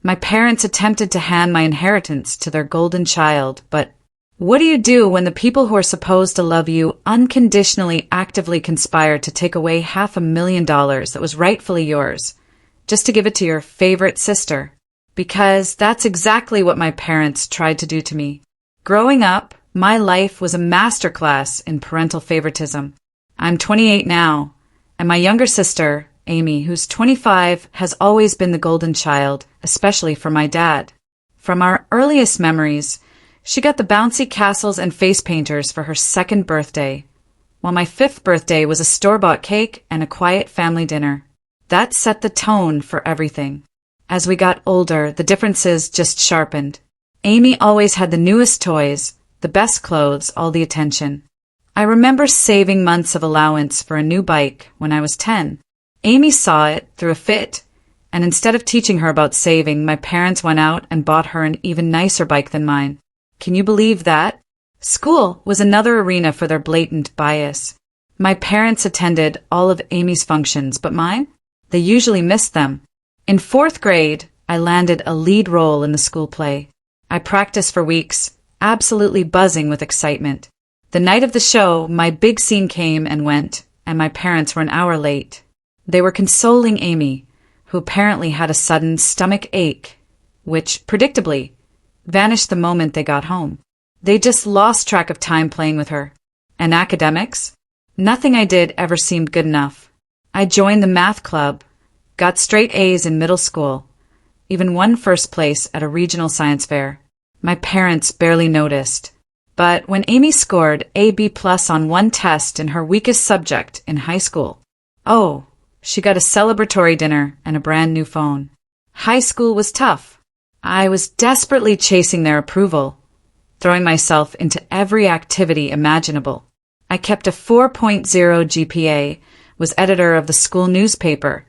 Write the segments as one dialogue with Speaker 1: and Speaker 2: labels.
Speaker 1: My parents attempted to hand my inheritance to their golden child, but what do you do when the people who are supposed to love you unconditionally actively conspire to take away $500,000 that was rightfully yours, just to give it to your favorite sister? Because that's exactly what my parents tried to do to me. Growing up, my life was a masterclass in parental favoritism. I'm 28 now, and my younger sister, Amy, who's 25, has always been the golden child, especially for my dad. From our earliest memories, she got the bouncy castles and face painters for her 2nd birthday, while my 5th birthday was a store-bought cake and a quiet family dinner. That set the tone for everything. As we got older, the differences just sharpened. Amy always had the newest toys, the best clothes, all the attention. I remember saving months of allowance for a new bike when I was 10. Amy saw it, threw a fit, and instead of teaching her about saving, my parents went out and bought her an even nicer bike than mine. Can you believe that? School was another arena for their blatant bias. My parents attended all of Amy's functions, but mine? They usually missed them. In 4th grade, I landed a lead role in the school play. I practiced for weeks, absolutely buzzing with excitement. The night of the show, my big scene came and went, and my parents were an hour late. They were consoling Amy, who apparently had a sudden stomach ache, which, predictably, vanished the moment they got home. They just lost track of time playing with her. And academics? Nothing I did ever seemed good enough. I joined the math club, got straight A's in middle school, even won 1st place at a regional science fair. My parents barely noticed. But when Amy scored A/B+ on one test in her weakest subject in high school, oh, she got a celebratory dinner and a brand new phone. High school was tough. I was desperately chasing their approval, throwing myself into every activity imaginable. I kept a 4.0 GPA, was editor of the school newspaper,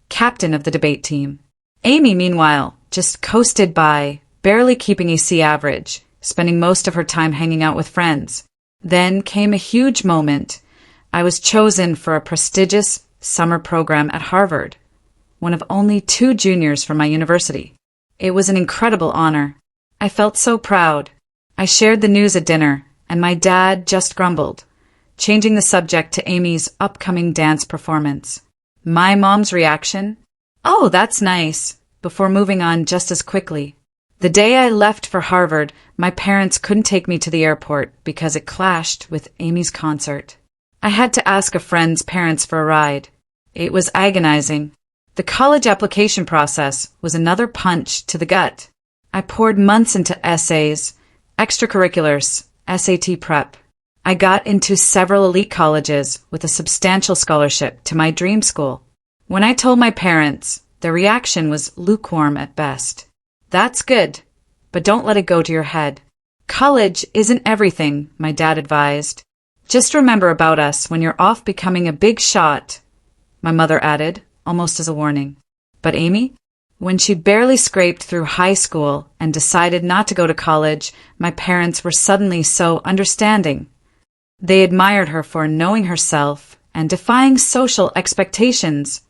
Speaker 1: captain of the debate team. Amy, meanwhile, just coasted by, barely keeping a C average, spending most of her time hanging out with friends. Then came a huge moment. I was chosen for a prestigious summer program at Harvard, one of only 2 juniors from my university. It was an incredible honor. I felt so proud. I shared the news at dinner, and my dad just grumbled, changing the subject to Amy's upcoming dance performance. My mom's reaction? Oh, that's nice, before moving on just as quickly. The day I left for Harvard, my parents couldn't take me to the airport because it clashed with Amy's concert. I had to ask a friend's parents for a ride. It was agonizing. The college application process was another punch to the gut. I poured months into essays, extracurriculars, SAT prep. I got into several elite colleges with a substantial scholarship to my dream school. When I told my parents, their reaction was lukewarm at best. That's good, but don't let it go to your head. College isn't everything, my dad advised. Just remember about us when you're off becoming a big shot, my mother added, almost as a warning. But Amy? When she barely scraped through high school and decided not to go to college, my parents were suddenly so understanding. They admired her for knowing herself and defying social expectations,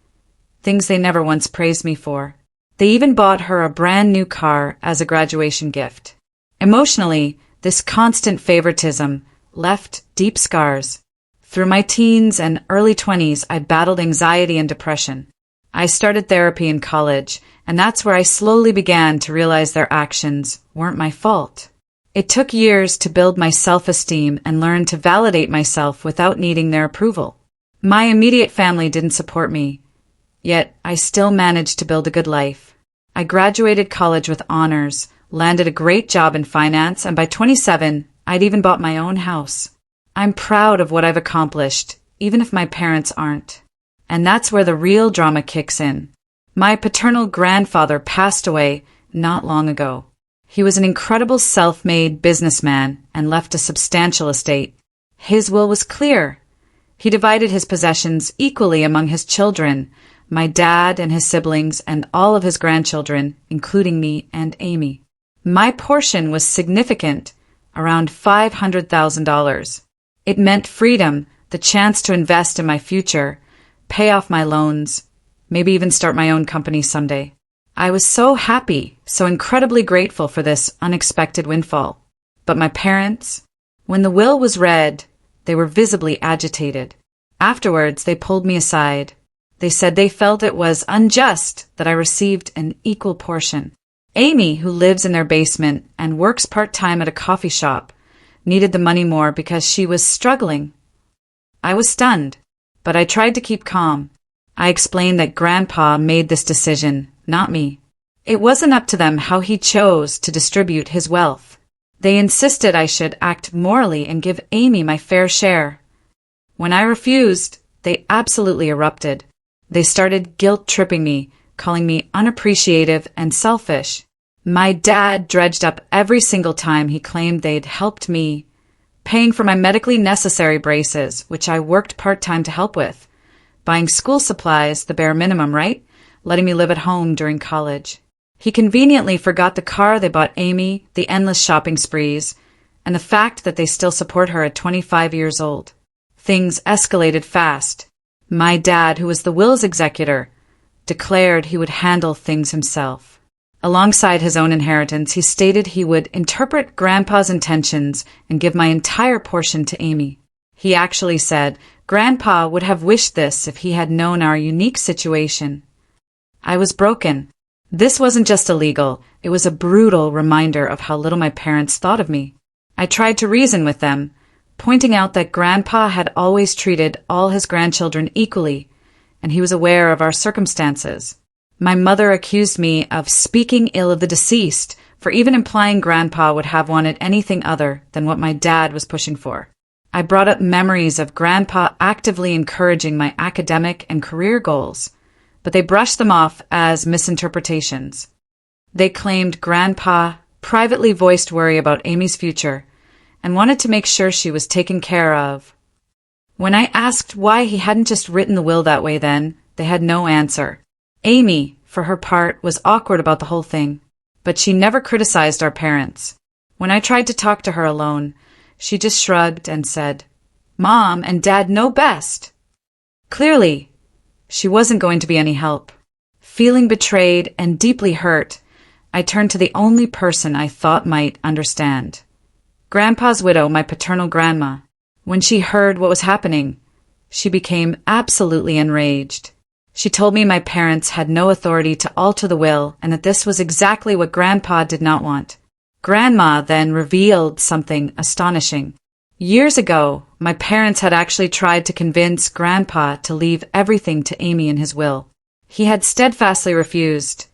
Speaker 1: things they never once praised me for. They even bought her a brand new car as a graduation gift. Emotionally, this constant favoritism left deep scars. Through my teens and early 20s, I battled anxiety and depression. I started therapy in college, and that's where I slowly began to realize their actions weren't my fault. It took years to build my self-esteem and learn to validate myself without needing their approval. My immediate family didn't support me, yet I still managed to build a good life. I graduated college with honors, landed a great job in finance, and by 27, I'd even bought my own house. I'm proud of what I've accomplished, even if my parents aren't. And that's where the real drama kicks in. My paternal grandfather passed away not long ago. He was an incredible self-made businessman and left a substantial estate. His will was clear. He divided his possessions equally among his children, my dad and his siblings, and all of his grandchildren, including me and Amy. My portion was significant, around $500,000. It meant freedom, the chance to invest in my future, pay off my loans, maybe even start my own company someday. I was so happy, so incredibly grateful for this unexpected windfall. But my parents, when the will was read, they were visibly agitated. Afterwards, they pulled me aside. They said they felt it was unjust that I received an equal portion. Amy, who lives in their basement and works part-time at a coffee shop, needed the money more because she was struggling. I was stunned, but I tried to keep calm. I explained that Grandpa made this decision, not me. It wasn't up to them how he chose to distribute his wealth. They insisted I should act morally and give Amy my fair share. When I refused, they absolutely erupted. They started guilt-tripping me, calling me unappreciative and selfish. My dad dredged up every single time he claimed they'd helped me, paying for my medically necessary braces, which I worked part-time to help with, buying school supplies, the bare minimum, right? Letting me live at home during college. He conveniently forgot the car they bought Amy, the endless shopping sprees, and the fact that they still support her at 25 years old. Things escalated fast. My dad, who was the will's executor, declared he would handle things himself. Alongside his own inheritance, he stated he would interpret Grandpa's intentions and give my entire portion to Amy. He actually said Grandpa would have wished this if he had known our unique situation. I was broken. This wasn't just illegal, it was a brutal reminder of how little my parents thought of me. I tried to reason with them, pointing out that Grandpa had always treated all his grandchildren equally, and he was aware of our circumstances. My mother accused me of speaking ill of the deceased for even implying Grandpa would have wanted anything other than what my dad was pushing for. I brought up memories of Grandpa actively encouraging my academic and career goals, but they brushed them off as misinterpretations. They claimed Grandpa privately voiced worry about Amy's future and wanted to make sure she was taken care of. When I asked why he hadn't just written the will that way then, they had no answer. Amy, for her part, was awkward about the whole thing, but she never criticized our parents. When I tried to talk to her alone, she just shrugged and said, "Mom and Dad know best." Clearly, she wasn't going to be any help. Feeling betrayed and deeply hurt, I turned to the only person I thought might understand. Grandpa's widow, my paternal grandma. When she heard what was happening, she became absolutely enraged. She told me my parents had no authority to alter the will and that this was exactly what Grandpa did not want. Grandma then revealed something astonishing. Years ago, my parents had actually tried to convince Grandpa to leave everything to Amy in his will. He had steadfastly refused,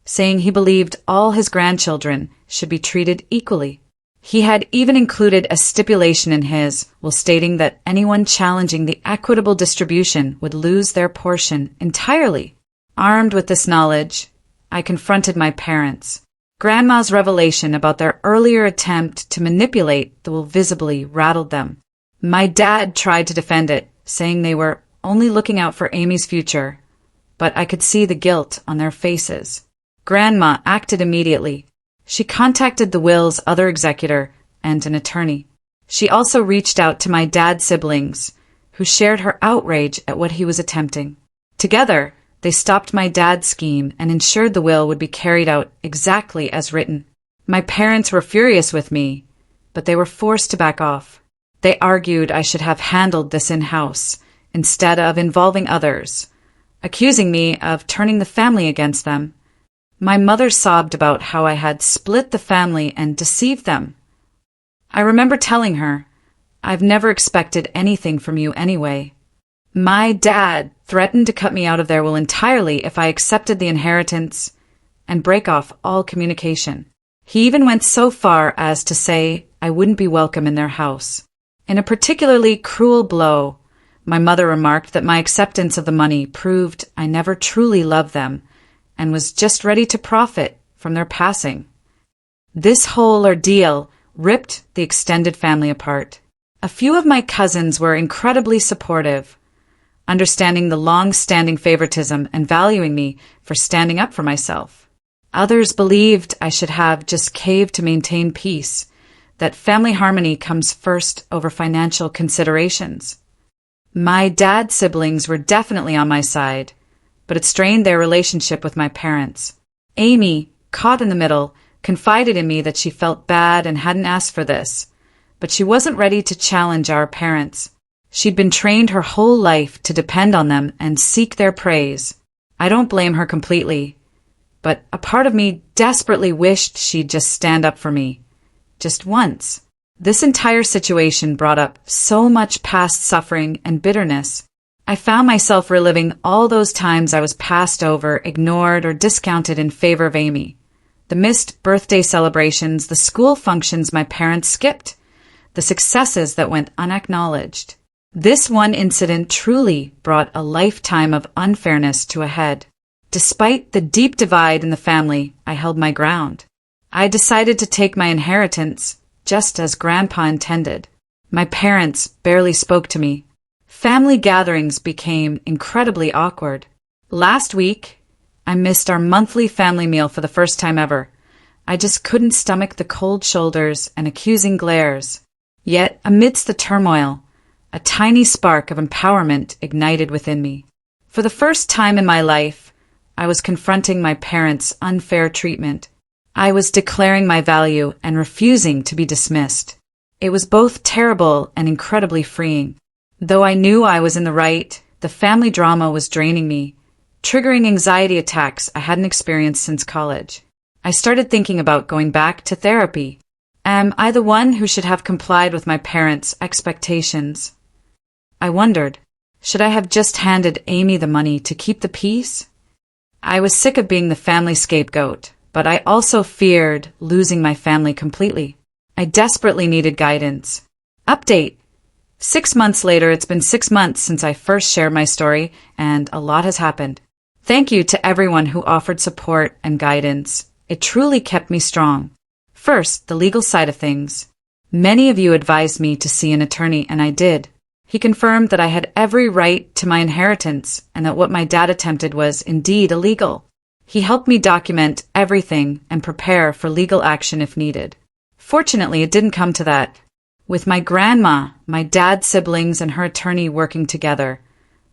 Speaker 1: saying he believed all his grandchildren should be treated equally. He had even included a stipulation in his will stating that anyone challenging the equitable distribution would lose their portion entirely. Armed with this knowledge, I confronted my parents. Grandma's revelation about their earlier attempt to manipulate the will visibly rattled them. My dad tried to defend it, saying they were only looking out for Amy's future, but I could see the guilt on their faces. Grandma acted immediately. She contacted the will's other executor and an attorney. She also reached out to my dad's siblings, who shared her outrage at what he was attempting. Together, they stopped my dad's scheme and ensured the will would be carried out exactly as written. My parents were furious with me, but they were forced to back off. They argued I should have handled this in-house instead of involving others, accusing me of turning the family against them. My mother sobbed about how I had split the family and deceived them. I remember telling her, "I've never expected anything from you anyway." My dad threatened to cut me out of their will entirely if I accepted the inheritance and break off all communication. He even went so far as to say I wouldn't be welcome in their house. In a particularly cruel blow, my mother remarked that my acceptance of the money proved I never truly loved them and was just ready to profit from their passing. This whole ordeal ripped the extended family apart. A few of my cousins were incredibly supportive, understanding the long-standing favoritism and valuing me for standing up for myself. Others believed I should have just caved to maintain peace, that family harmony comes first over financial considerations. My dad's siblings were definitely on my side, but it strained their relationship with my parents. Amy, caught in the middle, confided in me that she felt bad and hadn't asked for this, but she wasn't ready to challenge our parents. She'd been trained her whole life to depend on them and seek their praise. I don't blame her completely, but a part of me desperately wished she'd just stand up for me. Just once. This entire situation brought up so much past suffering and bitterness. I found myself reliving all those times I was passed over, ignored, or discounted in favor of Amy. The missed birthday celebrations, the school functions my parents skipped, the successes that went unacknowledged. This one incident truly brought a lifetime of unfairness to a head. Despite the deep divide in the family, I held my ground. I decided to take my inheritance, just as Grandpa intended. My parents barely spoke to me. Family gatherings became incredibly awkward. Last week, I missed our monthly family meal for the first time ever. I just couldn't stomach the cold shoulders and accusing glares. Yet, amidst the turmoil, a tiny spark of empowerment ignited within me. For the first time in my life, I was confronting my parents' unfair treatment. I was declaring my value and refusing to be dismissed. It was both terrible and incredibly freeing. Though I knew I was in the right, the family drama was draining me, triggering anxiety attacks I hadn't experienced since college. I started thinking about going back to therapy. Am I the one who should have complied with my parents' expectations? I wondered, should I have just handed Amy the money to keep the peace? I was sick of being the family scapegoat, but I also feared losing my family completely. I desperately needed guidance. Update. 6 months later, it's been 6 months since I first shared my story, and a lot has happened. Thank you to everyone who offered support and guidance. It truly kept me strong. First, the legal side of things. Many of you advised me to see an attorney, and I did. He confirmed that I had every right to my inheritance and that what my dad attempted was indeed illegal. He helped me document everything and prepare for legal action if needed. Fortunately, it didn't come to that. With my grandma, my dad's siblings, and her attorney working together,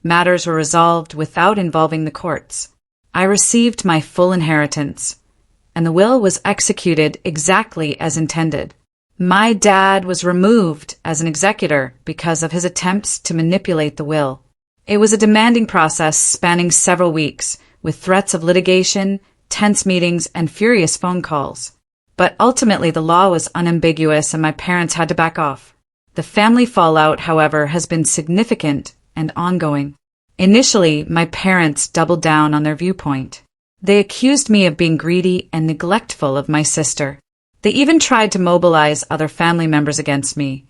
Speaker 1: matters were resolved without involving the courts. I received my full inheritance, and the will was executed exactly as intended. My dad was removed as an executor because of his attempts to manipulate the will. It was a demanding process spanning several weeks, with threats of litigation, tense meetings, and furious phone calls. But ultimately the law was unambiguous and my parents had to back off. The family fallout, however, has been significant and ongoing. Initially, my parents doubled down on their viewpoint. They accused me of being greedy and neglectful of my sister. They even tried to mobilize other family members against me,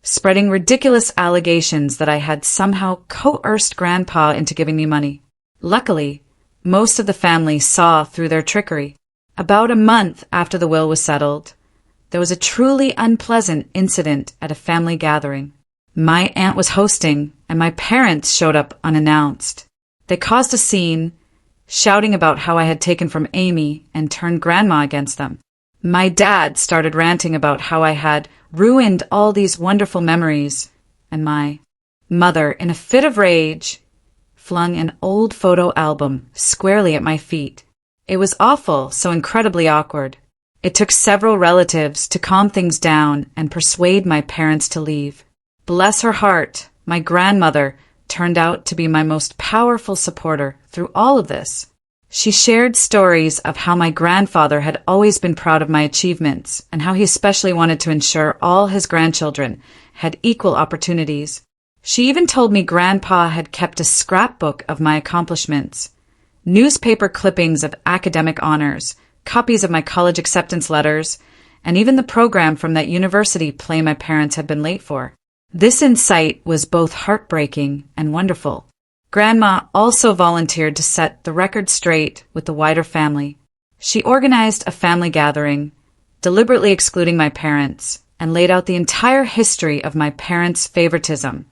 Speaker 1: spreading ridiculous allegations that I had somehow coerced Grandpa into giving me money. Luckily, most of the family saw through their trickery. About a month after the will was settled, there was a truly unpleasant incident at a family gathering. My aunt was hosting, and my parents showed up unannounced. They caused a scene, shouting about how I had taken from Amy and turned Grandma against them. My dad started ranting about how I had ruined all these wonderful memories, and my mother, in a fit of rage, flung an old photo album squarely at my feet. It was awful, so incredibly awkward. It took several relatives to calm things down and persuade my parents to leave. Bless her heart, my grandmother turned out to be my most powerful supporter through all of this. She shared stories of how my grandfather had always been proud of my achievements and how he especially wanted to ensure all his grandchildren had equal opportunities. She even told me Grandpa had kept a scrapbook of my accomplishments, newspaper clippings of academic honors, copies of my college acceptance letters, and even the program from that university play my parents had been late for. This insight was both heartbreaking and wonderful. Grandma also volunteered to set the record straight with the wider family. She organized a family gathering, deliberately excluding my parents, and laid out the entire history of my parents' favoritism,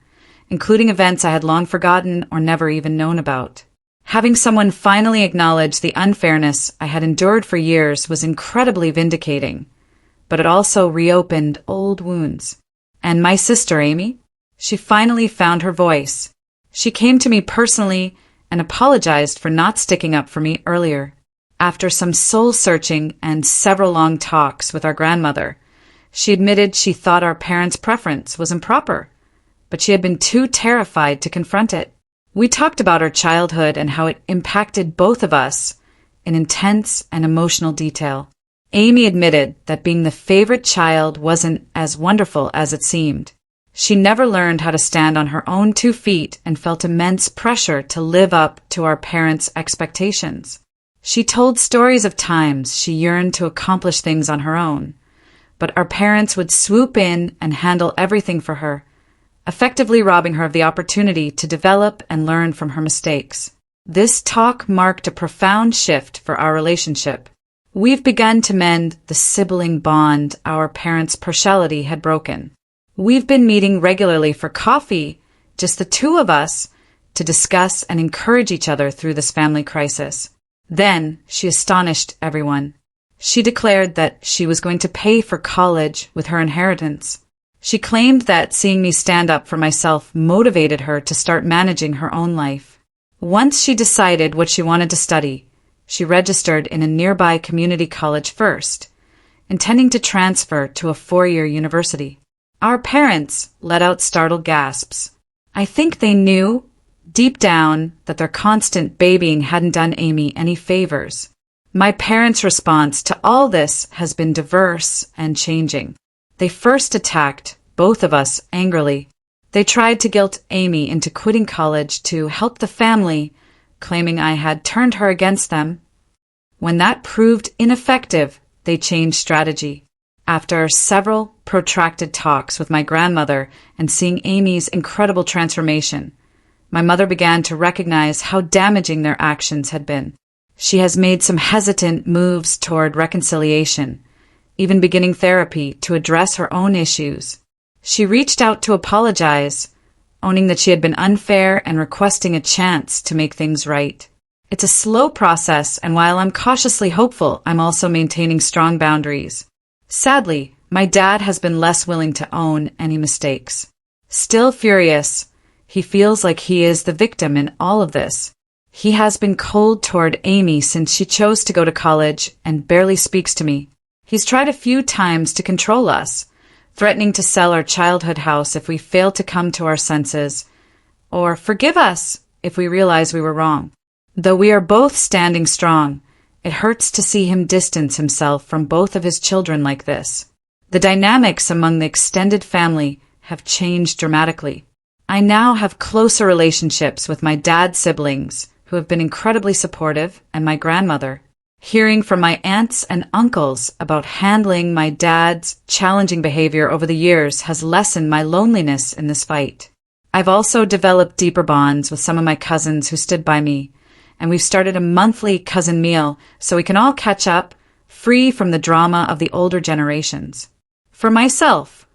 Speaker 1: including events I had long forgotten or never even known about. Having someone finally acknowledge the unfairness I had endured for years was incredibly vindicating, but it also reopened old wounds. And my sister, Amy? She finally found her voice. She came to me personally and apologized for not sticking up for me earlier. After some soul-searching and several long talks with our grandmother, she admitted she thought our parents' preference was improper, but she had been too terrified to confront it. We talked about our childhood and how it impacted both of us in intense and emotional detail. Amy admitted that being the favorite child wasn't as wonderful as it seemed. She never learned how to stand on her own 2 feet and felt immense pressure to live up to our parents' expectations. She told stories of times she yearned to accomplish things on her own, but our parents would swoop in and handle everything for her, effectively robbing her of the opportunity to develop and learn from her mistakes. This talk marked a profound shift for our relationship. We've begun to mend the sibling bond our parents' partiality had broken. We've been meeting regularly for coffee, just the 2 of us, to discuss and encourage each other through this family crisis. Then she astonished everyone. She declared that she was going to pay for college with her inheritance. She claimed that seeing me stand up for myself motivated her to start managing her own life. Once she decided what she wanted to study, she registered in a nearby community college first, intending to transfer to a 4-year university. Our parents let out startled gasps. I think they knew, deep down, that their constant babying hadn't done Amy any favors. My parents' response to all this has been diverse and changing. They first attacked both of us angrily. They tried to guilt Amy into quitting college to help the family, claiming I had turned her against them. When that proved ineffective, they changed strategy. After several protracted talks with my grandmother and seeing Amy's incredible transformation, my mother began to recognize how damaging their actions had been. She has made some hesitant moves toward reconciliation, even beginning therapy to address her own issues. She reached out to apologize, owning that she had been unfair and requesting a chance to make things right. It's a slow process, and while I'm cautiously hopeful, I'm also maintaining strong boundaries. Sadly, my dad has been less willing to own any mistakes. Still furious, he feels like he is the victim in all of this. He has been cold toward Amy since she chose to go to college and barely speaks to me. He's tried a few times to control us, threatening to sell our childhood house if we fail to come to our senses, or forgive us if we realize we were wrong. Though we are both standing strong, it hurts to see him distance himself from both of his children like this. The dynamics among the extended family have changed dramatically. I now have closer relationships with my dad's siblings, who have been incredibly supportive, and my grandmother. Hearing from my aunts and uncles about handling my dad's challenging behavior over the years has lessened my loneliness in this fight. I've also developed deeper bonds with some of my cousins who stood by me, and we've started a monthly cousin meal so we can all catch up, free from the drama of the older generations. For myself,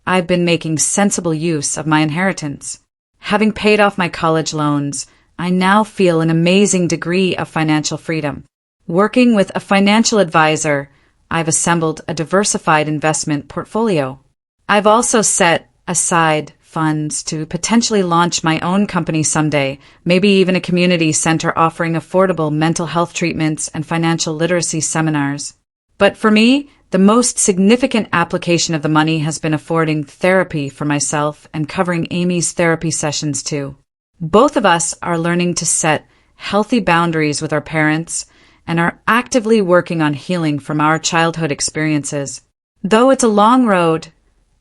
Speaker 1: I've been making sensible use of my inheritance. Having paid off my college loans, I now feel an amazing degree of financial freedom. Working with a financial advisor, I've assembled a diversified investment portfolio. I've also set aside funds to potentially launch my own company someday, maybe even a community center offering affordable mental health treatments and financial literacy seminars. But for me, the most significant application of the money has been affording therapy for myself and covering Amy's therapy sessions too. Both of us are learning to set healthy boundaries with our parents and are actively working on healing from our childhood experiences. Though it's a long road,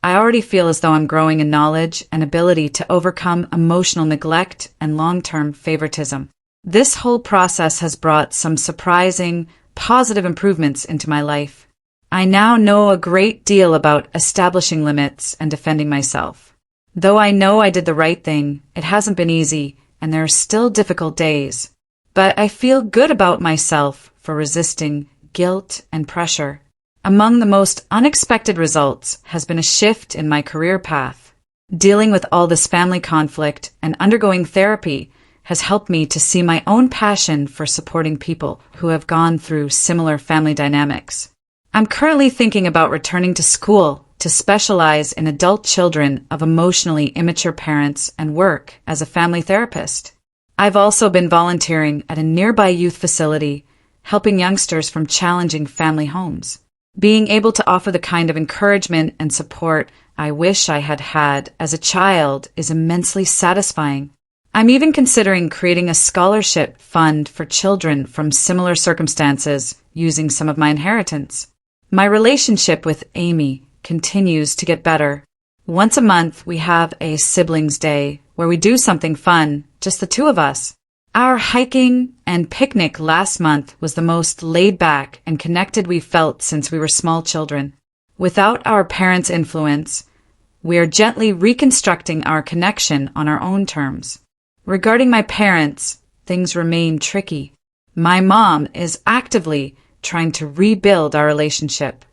Speaker 1: I already feel as though I'm growing in knowledge and ability to overcome emotional neglect and long-term favoritism. This whole process has brought some surprising, positive improvements into my life. I now know a great deal about establishing limits and defending myself. Though I know I did the right thing, it hasn't been easy, and there are still difficult days. But I feel good about myself for resisting guilt and pressure. Among the most unexpected results has been a shift in my career path. Dealing with all this family conflict and undergoing therapy has helped me to see my own passion for supporting people who have gone through similar family dynamics. I'm currently thinking about returning to school to specialize in adult children of emotionally immature parents and work as a family therapist. I've also been volunteering at a nearby youth facility helping youngsters from challenging family homes. Being able to offer the kind of encouragement and support I wish I had had as a child is immensely satisfying. I'm even considering creating a scholarship fund for children from similar circumstances using some of my inheritance. My relationship with Amy continues to get better. Once a month, we have a siblings day where we do something fun, just the two of us. Our hiking and picnic last month was the most laid back and connected we felt since we were small children. Without our parents' influence, we are gently reconstructing our connection on our own terms. Regarding my parents, things remain tricky. My mom is actively trying to rebuild our relationship.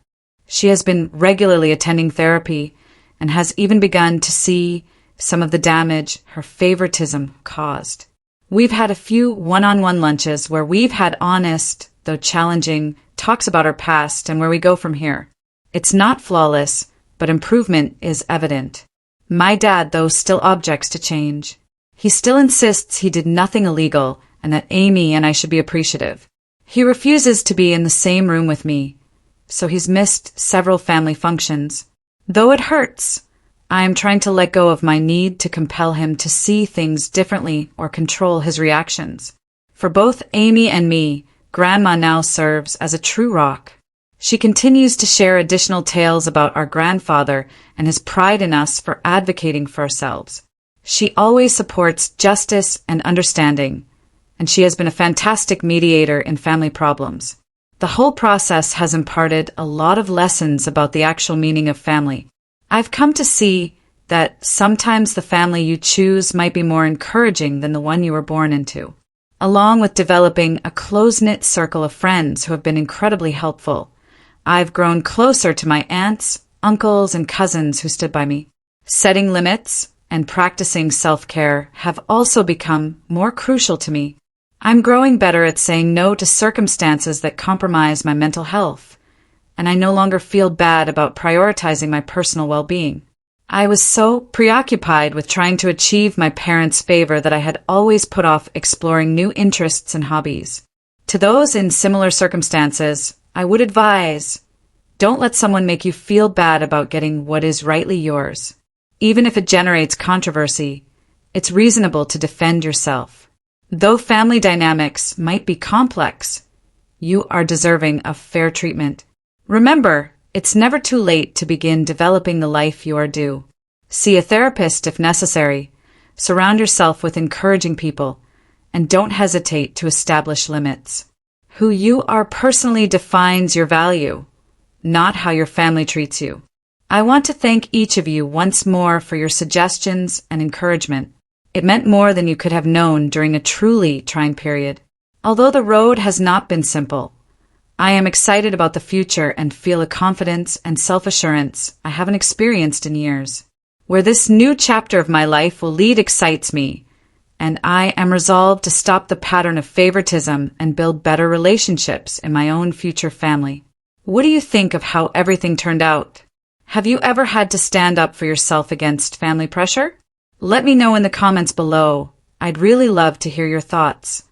Speaker 1: She has been regularly attending therapy and has even begun to see some of the damage her favoritism caused. We've had a few one-on-one lunches where we've had honest, though challenging, talks about our past and where we go from here. It's not flawless, but improvement is evident. My dad, though, still objects to change. He still insists he did nothing illegal and that Amy and I should be appreciative. He refuses to be in the same room with me, so he's missed several family functions. Though it hurts, I am trying to let go of my need to compel him to see things differently or control his reactions. For both Amy and me, Grandma now serves as a true rock. She continues to share additional tales about our grandfather and his pride in us for advocating for ourselves. She always supports justice and understanding, and she has been a fantastic mediator in family problems. The whole process has imparted a lot of lessons about the actual meaning of family. I've come to see that sometimes the family you choose might be more encouraging than the one you were born into, along with developing a close-knit circle of friends who have been incredibly helpful. I've grown closer to my aunts, uncles, and cousins who stood by me. Setting limits and practicing self-care have also become more crucial to me. I'm growing better at saying no to circumstances that compromise my mental health, and I no longer feel bad about prioritizing my personal well-being. I was so preoccupied with trying to achieve my parents' favor that I had always put off exploring new interests and hobbies. To those in similar circumstances, I would advise, don't let someone make you feel bad about getting what is rightly yours. Even if it generates controversy, it's reasonable to defend yourself. Though family dynamics might be complex, you are deserving of fair treatment. Remember, it's never too late to begin developing the life you are due. See a therapist if necessary. Surround yourself with encouraging people, and don't hesitate to establish limits. Who you are personally defines your value, not how your family treats you. I want to thank each of you once more for your suggestions and encouragement. It meant more than you could have known during a truly trying period. Although the road has not been simple, I am excited about the future and feel a confidence and self-assurance I haven't experienced in years. Where this new chapter of my life will lead excites me, and I am resolved to stop the pattern of favoritism and build better relationships in my own future family. What do you think of how everything turned out? Have you ever had to stand up for yourself against family pressure? Let me know in the comments below. I'd really love to hear your thoughts.